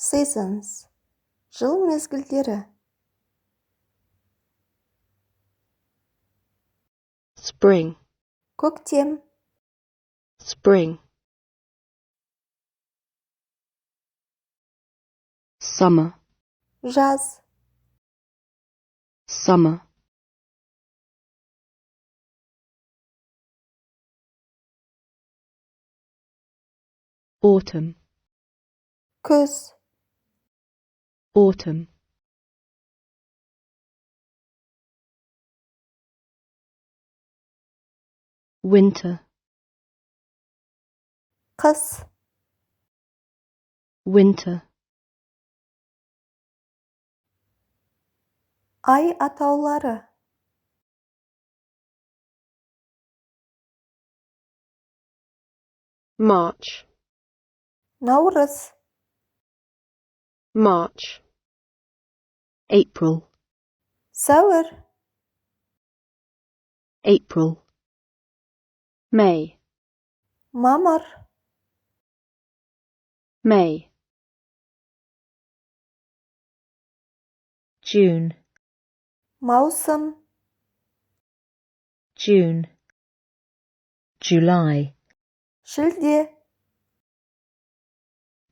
Seasons. Жыл мезгілдері. Spring, Көктем. spring. Summer, Жаз. summer. Autumn, Күз. autumn. Winter, Қыс. winter. Ай атаулары. March, Наурыз. March. April, Сәуір. April. May, Мамыр. May. June, Маусым. June. July, Шілде.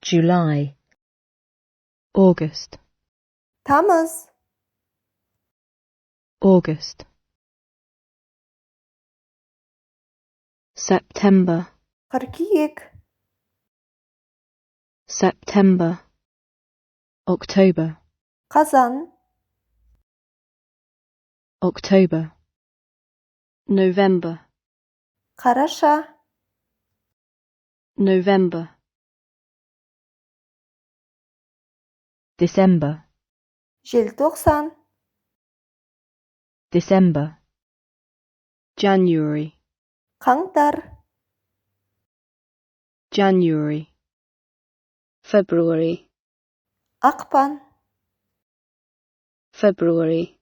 July. August, Тамыз. August. September, Қыркүйек. September. October, Қазан. October. November, Қараша. November. December, Желтоқсан. December. January, Қаңтар. January. February, Ақпан. February.